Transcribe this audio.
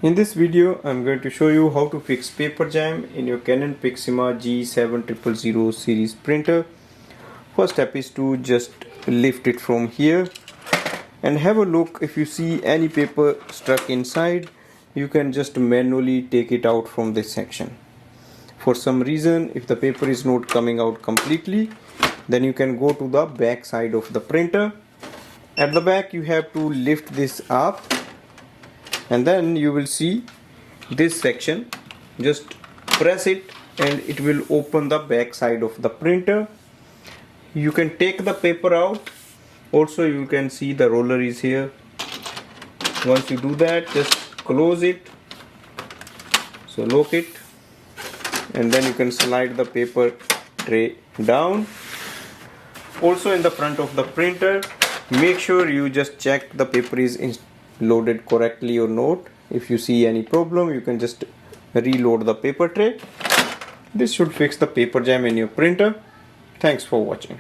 In this video, I'm going to show you how to fix paper jam in your Canon PIXMA G7000 series printer. First step is to just lift it from here and have a look. If you see any paper stuck inside, you can just manually take it out from this section. For some reason, if the paper is not coming out completely, then you can go to the back side of the printer. At the back, you have to lift this up, and then you will see this section. Just press it and it will open the back side of the printer. You can take the paper out. Also, you can see the roller is here. Once you do that, just close it, so lock it, and then you can slide the paper tray down. Also, in the front of the printer, make sure you just check the paper is loaded correctly or not. If you see any problem, you can just reload the paper tray. This should fix the paper jam in your printer. Thanks for watching.